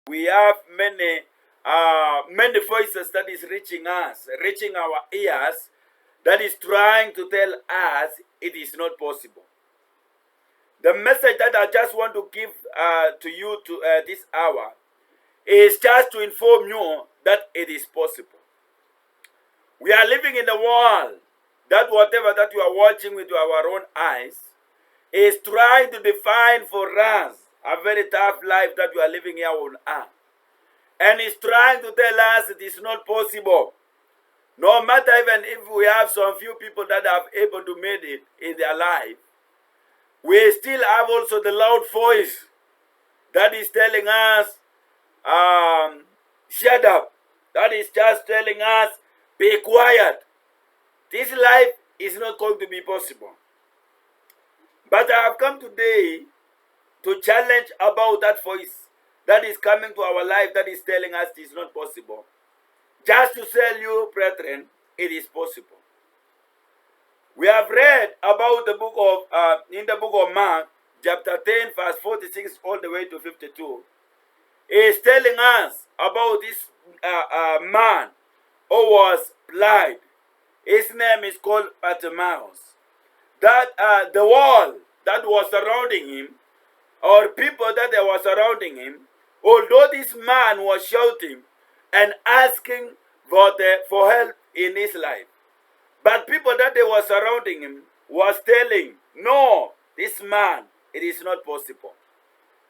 We have many voices that is reaching us, reaching our ears, that is trying to tell us it is not possible. The message that I just want to give to you to this hour is just to inform you that it is possible. We are living in a world that whatever that you are watching with our own eyes is trying to define for us a very tough life that we are living here on earth. And is trying to tell us it is not possible. No matter even if we have some few people that are able to make it in their life, we still have also the loud voice that is telling us, shut up. That is just telling us, be quiet. This life is not going to be possible. But I have come today to challenge about that voice that is coming to our life that is telling us it is not possible. Just to tell you, brethren, it is possible. We have read about the book of, in the book of Mark, chapter 10, verse 46 all the way to 52. It is telling us about this man who was blind. His name is called Bartimaeus. That the wall that was surrounding him, or people that were surrounding him, although this man was shouting and asking for help in his life, but people that they were surrounding him was telling, no, this man, it is not possible.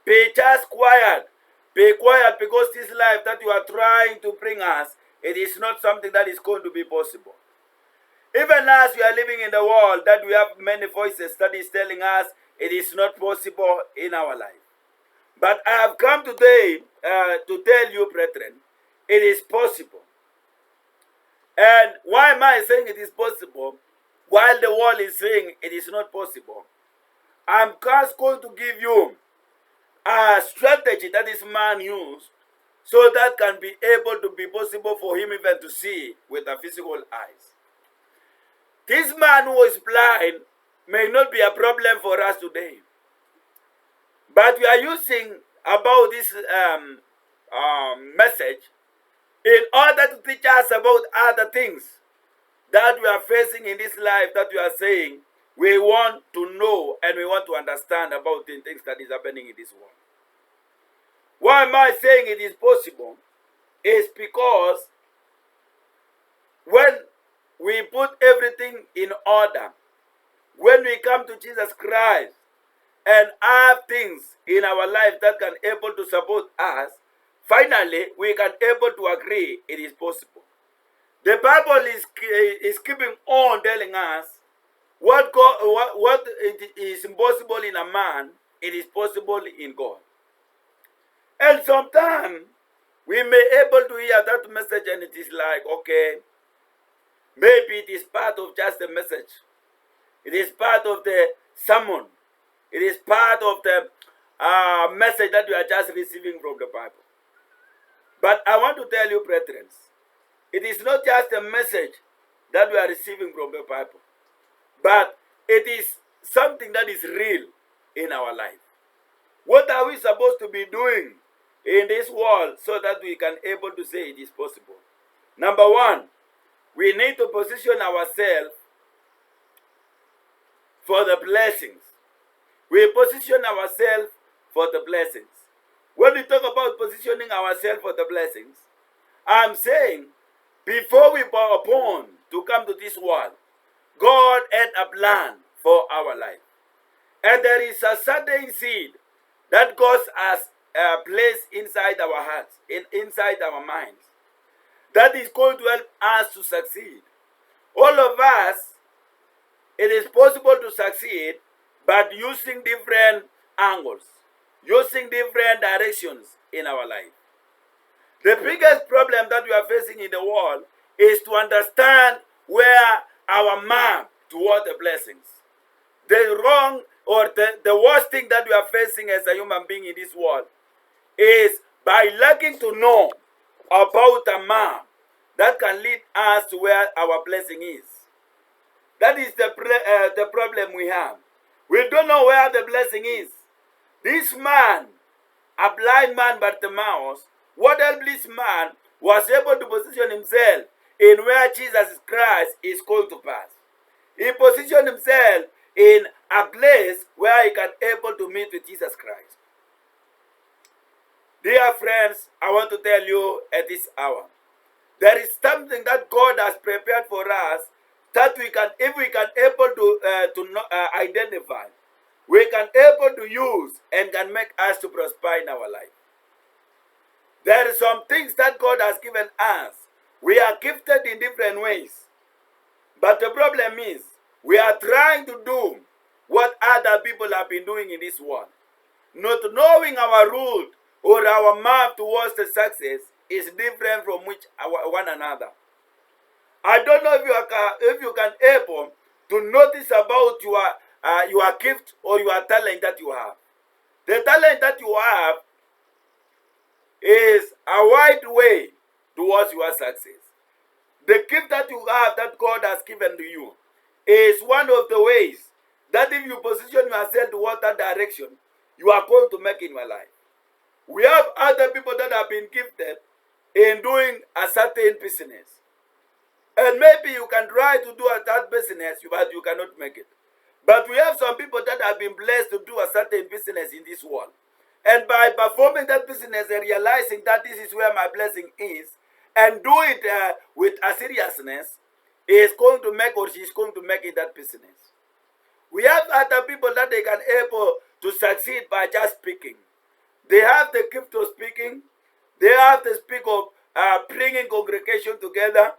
Be just quiet. Be quiet, because this life that you are trying to bring us, it is not something that is going to be possible. Even as we are living in the world that we have many voices that is telling us it is not possible in our life. But I have come today to tell you, brethren, it is possible. And why am I saying it is possible while the world is saying it is not possible? I'm just going to give you a strategy that this man used so that can be able to be possible for him even to see with the physical eyes. This man who is blind may not be a problem for us today. But we are using about this message in order to teach us about other things that we are facing in this life, that we are saying we want to know and we want to understand about the things that is happening in this world. Why am I saying it is possible? It's because when we put everything in order, when we come to Jesus Christ and have things in our life that can able to support us, finally we can able to agree it is possible. The Bible is keeping on telling us what it is impossible in a man, it is possible in God. And sometimes we may able to hear that message and it is like, okay, maybe it is part of just the message. It is part of the sermon. It is part of the message that you are just receiving from the Bible. But I want to tell you, brethren, it is not just a message that we are receiving from the Bible, but it is something that is real in our life. What are we supposed to be doing in this world so that we can able to say it is possible? Number one, we need to position ourselves for the blessings. We position ourselves for the blessings. When we talk about positioning ourselves for the blessings, I'm saying before we were born to come to this world, God had a plan for our life. And there is a certain seed that God has placed inside our hearts, inside our minds, that is going to help us to succeed. All of us, it is possible to succeed, but using different angles, using different directions in our life. The biggest problem that we are facing in the world is to understand where our map toward the blessings. The wrong or the worst thing that we are facing as a human being in this world is by lacking to know about a map that can lead us to where our blessing is. That is the problem we have. We don't know where the blessing is. This man a blind man Bartimaeus, what helped this man was able to position himself in where Jesus Christ is going to pass. He positioned himself in a place where he can able to meet with Jesus Christ. Dear friends, I want to tell you at this hour, there is something that God has prepared for us that we can, if we can able to identify, we can able to use and can make us to prosper in our life. There are some things that God has given us. We are gifted in different ways. But the problem is, we are trying to do what other people have been doing in this world. Not knowing our route or our map towards the success is different from one another. I don't know if you can able to notice about your gift or your talent that you have. The talent that you have is a wide way towards your success. The gift that you have that God has given to you is one of the ways that if you position yourself towards that direction, you are going to make in your life. We have other people that have been gifted in doing a certain business. And maybe you can try to do that business, but you cannot make it. But we have some people that have been blessed to do a certain business in this world. And by performing that business and realizing that this is where my blessing is, and do it with a seriousness, is going to make or she is going to make in that business. We have other people that they can able to succeed by just speaking. They have the gift of speaking. They have the speak of bringing congregation together.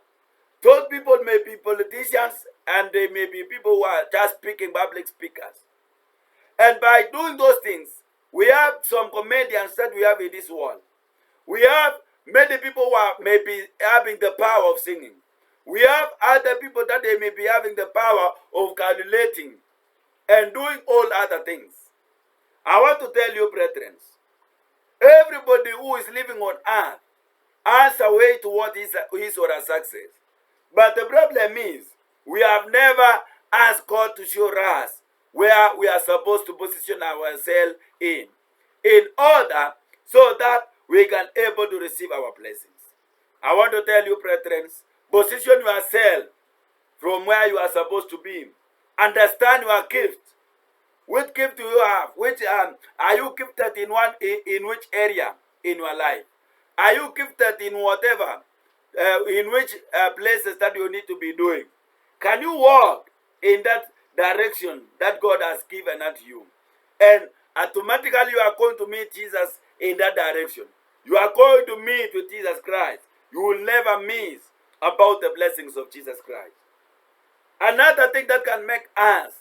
Those people may be politicians and they may be people who are just speaking public speakers. And by doing those things, we have some comedians that we have in this world. We have many people who are maybe having the power of singing. We have other people that they may be having the power of calculating and doing all other things. I want to tell you, brethren, everybody who is living on earth has a way toward his or her success. But the problem is, we have never asked God to show us where we are supposed to position ourselves in order so that we can able to receive our blessings. I want to tell you, brethren, position yourself from where you are supposed to be. Understand your gift. Which gift do you have? Which are you gifted in which area in your life? Are you gifted in whatever, in which places that you need to be doing? Can you walk in that direction that God has given unto you? And automatically you are going to meet Jesus in that direction. You are going to meet with Jesus Christ. You will never miss about the blessings of Jesus Christ. Another thing that can make us,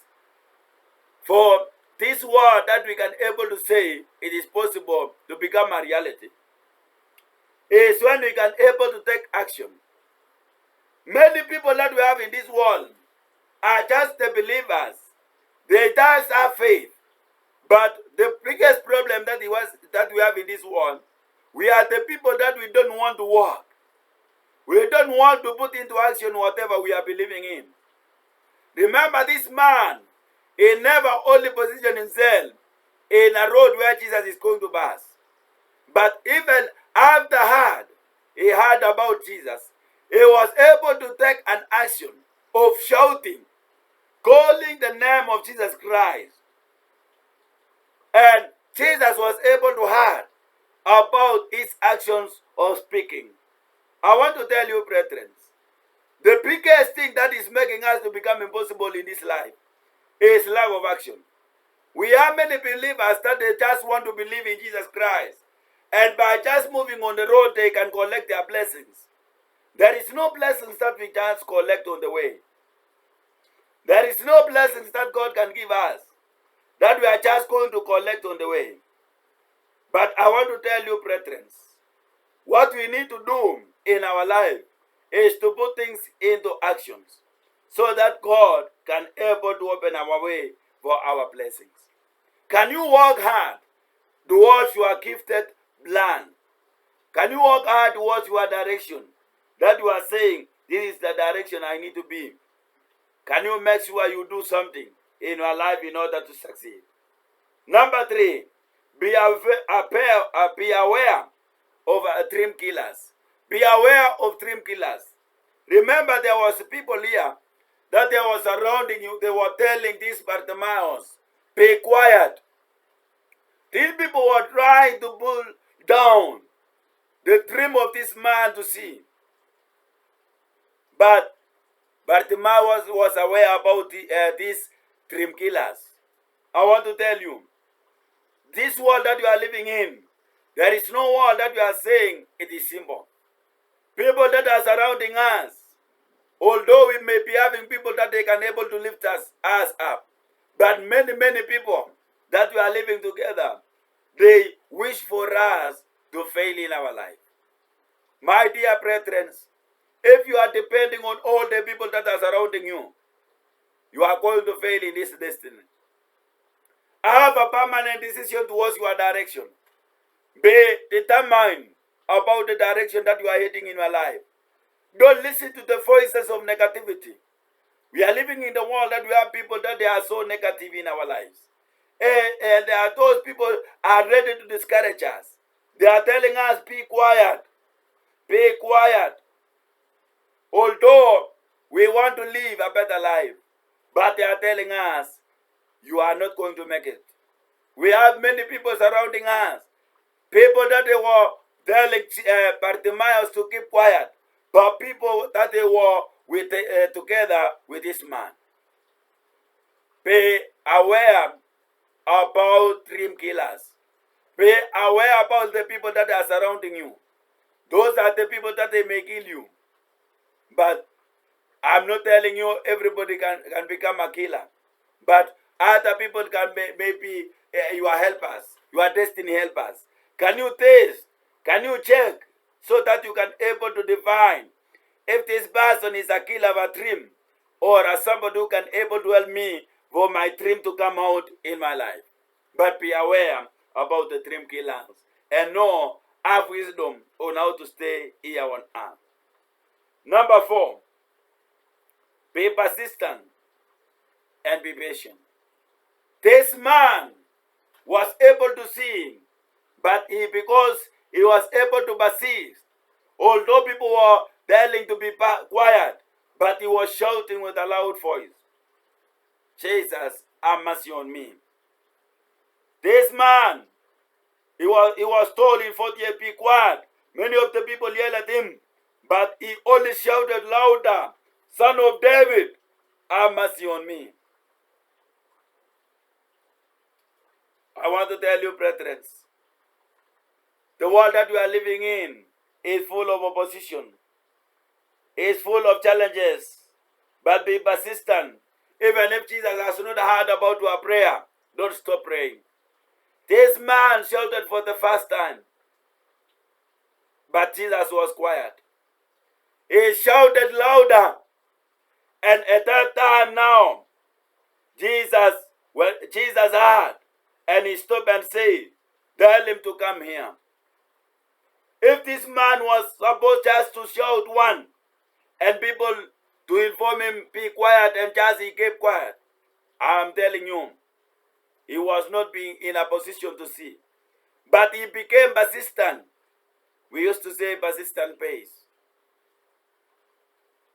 for this word that we can able to say it is possible to become a reality, is when we can able to take action. Many people that we have in this world are just the believers. They just have faith. But the biggest problem that we have in this world, we are the people that we don't want to walk. We don't want to put into action whatever we are believing in. Remember this man, he never only positioned himself in a road where Jesus is going to pass. But even after he heard about Jesus, he was able to take an action of shouting, calling the name of Jesus Christ. And Jesus was able to hear about his actions of speaking. I want to tell you, brethren, the biggest thing that is making us to become impossible in this life is lack of action. We have many believers that they just want to believe in Jesus Christ. And by just moving on the road, they can collect their blessings. There is no blessings that we just collect on the way. There is no blessings that God can give us that we are just going to collect on the way. But I want to tell you, brethren, what we need to do in our life is to put things into actions so that God can able to open our way for our blessings. Can you work hard towards your gifted plan? Can you work hard towards your direction that you are saying, this is the direction I need to be? Can you make sure you do something in your life in order to succeed? Number 3, Be aware of dream killers. Be aware of dream killers. Remember, there was people here that they were surrounding you. They were telling these Bartimaeus, be quiet. These people were trying to pull down the dream of this man to see. But Bartimaeus was aware about these dream killers. I want to tell you, this world that you are living in, there is no world that you are saying it is simple. People that are surrounding us, although we may be having people that they can able to lift us up, but many people that we are living together, they wish for us to fail in our life. My dear brethren, if you are depending on all the people that are surrounding you, you are going to fail in this destiny. Have a permanent decision towards your direction. Be determined about the direction that you are heading in your life. Don't listen to the voices of negativity. We are living in the world that we have people that they are so negative in our lives. And there are those people are ready to discourage us. They are telling us, be quiet. Be quiet. Although we want to live a better life, but they are telling us, you are not going to make it. We have many people surrounding us. People that they were telling Bartimaeus to keep quiet, but people that they were with, together with this man. Be aware about dream killers. Be aware about the people that are surrounding you. Those are the people that they may kill you. But I'm not telling you everybody can become a killer. But other people can maybe your helpers, your destiny helpers. Can you taste? Can you check so that you can able to divine if this person is a killer of a dream or somebody who can able to help me for my dream to come out in my life? But be aware about the dream killers and know, have wisdom on how to stay here on earth. Number 4, be persistent and be patient. This man was able to see, but because he was able to persist, although people were telling to be quiet, but he was shouting with a loud voice, Jesus, have mercy on me. This man, he was told in 48, be quiet. Many of the people yelled at him, but he only shouted louder, Son of David, have mercy on me. I want to tell you, brethren, the world that we are living in is full of opposition, is full of challenges, but be persistent. Even if Jesus has not heard about your prayer, don't stop praying. This man shouted for the first time, but Jesus was quiet. He shouted louder, and at that time now, Jesus heard, and he stopped and said, tell him to come here. If this man was supposed just to shout one, and people to inform him, be quiet, and just he kept quiet, I'm telling you, he was not being in a position to see. But he became persistent. We used to say persistent pays.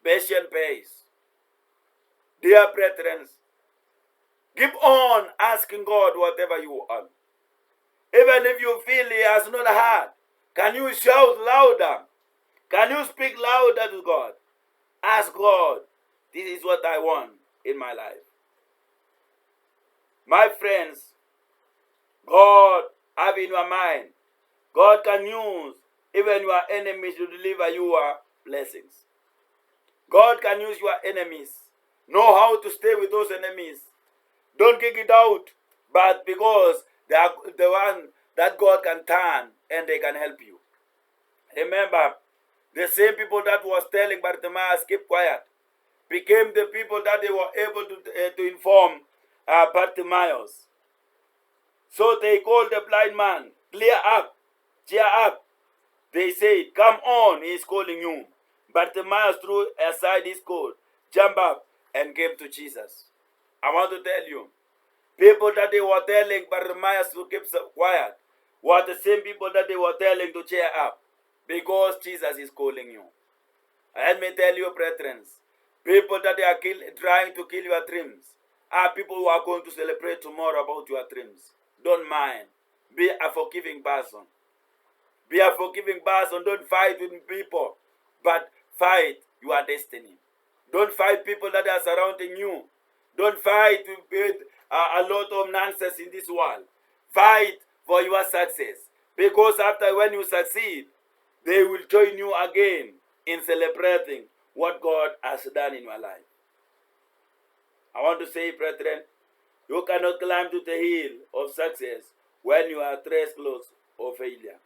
Patient pays. Dear brethren, keep on asking God whatever you want. Even if you feel he has not heard, can you shout louder? Can you speak louder to God? Ask God, this is what I want in my life. My friends, God have in your mind, God can use even your enemies to deliver your blessings. God can use your enemies. Know how to stay with those enemies. Don't kick it out, but because they are the one that God can turn and they can help you. Remember, the same people that was telling Bartimaeus, keep quiet, became the people that they were able to inform Bartimaeus. So they called the blind man, clear up, cheer up. They said, come on, he is calling you. Bartimaeus threw aside his coat, jumped up, and came to Jesus. I want to tell you, People that they were telling Bartimaeus to keep quiet were the same people that they were telling to cheer up, because Jesus is calling you. Let me tell you, brethren, people that they are trying to kill your dreams are people who are going to celebrate tomorrow about your dreams. Don't mind. Be a forgiving person. Be a forgiving person. Don't fight with people, but fight your destiny. Don't fight people that are surrounding you. Don't fight with a lot of nonsense in this world. Fight for your success. Because after when you succeed, they will join you again in celebrating what God has done in your life. I want to say, brethren, you cannot climb to the hill of success when you are 3 close of failure.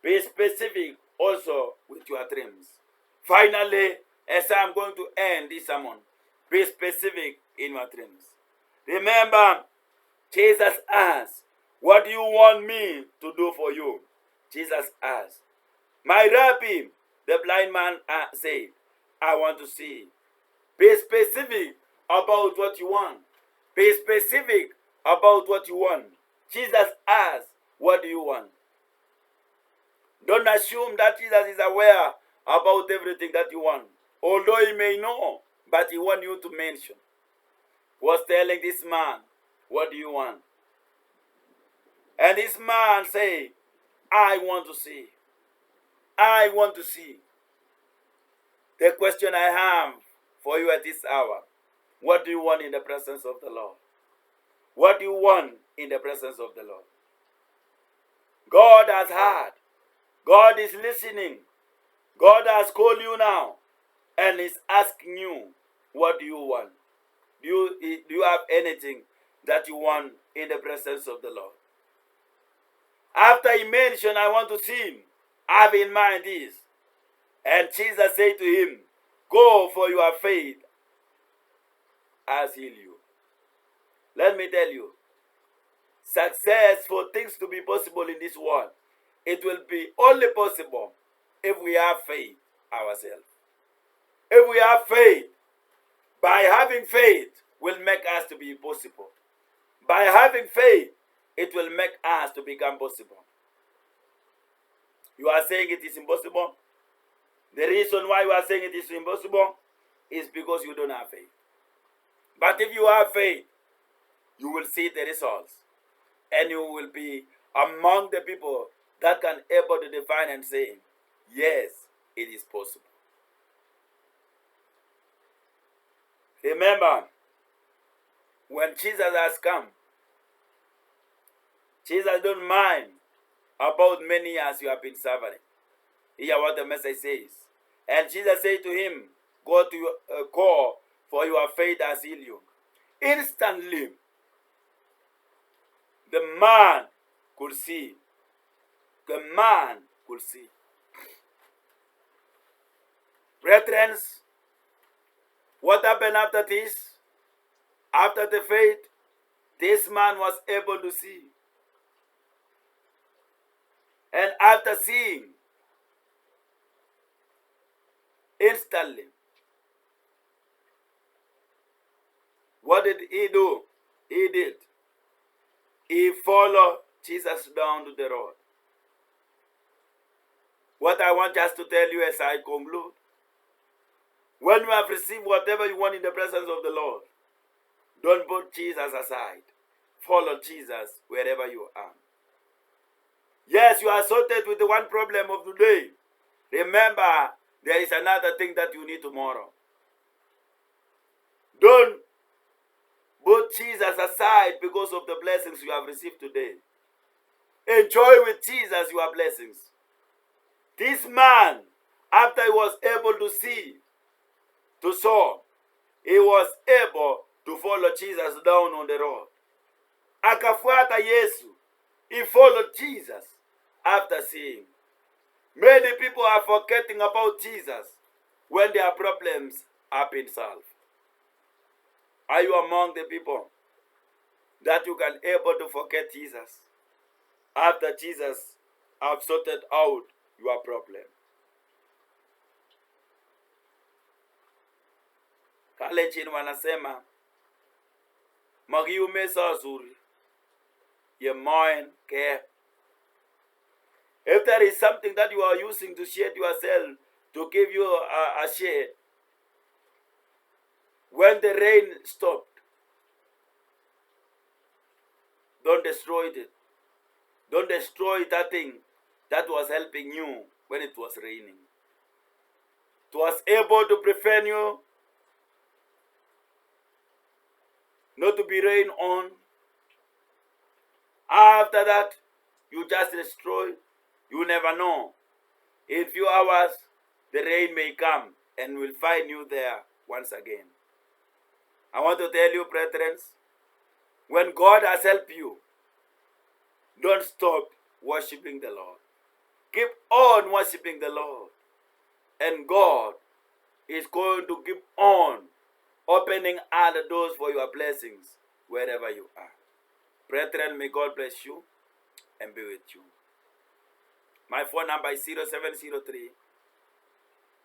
Be specific also with your dreams. Finally, as I'm going to end this sermon, be specific in your dreams. Remember, Jesus asked, what do you want me to do for you? Jesus asked. My rabbi, the blind man said, I want to see. Be specific about what you want. Be specific about what you want. Jesus asked, what do you want? Don't assume that Jesus is aware about everything that you want. Although he may know, but he wants you to mention. Was telling this man, what do you want? And this man said, I want to see. I want to see. The question I have for you at this hour, what do you want in the presence of the Lord? What do you want in the presence of the Lord? God has heard. God is listening. God has called you now and is asking you, what do you want? Do you have anything that you want in the presence of the Lord? After he mentioned, I want to see him, have in mind this. And Jesus said to him, go, for your faith has healed you. Let me tell you, success for things to be possible in this world, it will be only possible if we have faith ourselves. If we have faith, by having faith will make us to be possible. By having faith, it will make us to become possible. You are saying it is impossible. The reason why you are saying it is impossible is because you don't have faith. But if you have faith, you will see the results. And you will be among the people that can able to define and say, yes, it is possible. Remember, when Jesus has come, Jesus don't mind about many years you have been suffering. Hear what the message says. And Jesus said to him, go to your call, for your faith has healed you. Instantly, the man could see. The man could see. Brethren, what happened after this? After the faith, this man was able to see. And after seeing, instantly, what did he do? He followed Jesus down to the road. What I want us to tell you as I conclude, when you have received whatever you want in the presence of the Lord, don't put Jesus aside. Follow Jesus wherever you are. Yes, you are sorted with the one problem of today. Remember, there is another thing that you need tomorrow. Don't put Jesus aside because of the blessings you have received today. Enjoy with Jesus your blessings. This man, after he was able to see, to saw, he was able to follow Jesus down on the road. Akafuata Yesu. He followed Jesus after seeing. Many people are forgetting about Jesus when their problems have been solved. Are you among the people that you can able to forget Jesus after Jesus have sorted out your problem? Kalenjin wanasema Magiume sasuri. Your mind care. If there is something that you are using to shade yourself, to give you a shade, when the rain stopped, don't destroy it. Don't destroy that thing that was helping you when it was raining. It was able to prevent you not to be rained on. After that, you just destroy. You never know. In few hours, the rain may come and will find you there once again. I want to tell you, brethren, when God has helped you, don't stop worshiping the Lord. Keep on worshiping the Lord. And God is going to keep on opening other doors for your blessings wherever you are. Brethren, may God bless you and be with you. My phone number is 0703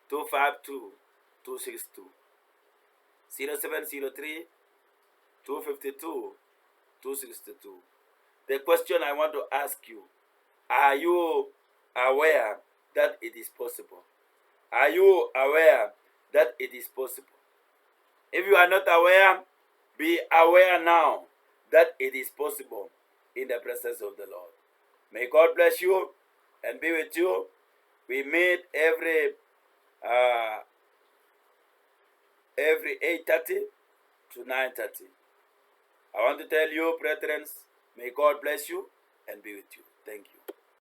252 262. 0703 252 262. The question I want to ask you, are you aware that it is possible? Are you aware that it is possible? If you are not aware, be aware now that it is possible in the presence of the Lord. May God bless you and be with you. We meet every 8:30 to 9:30. I want to tell you, brethren, may God bless you and be with you. Thank you.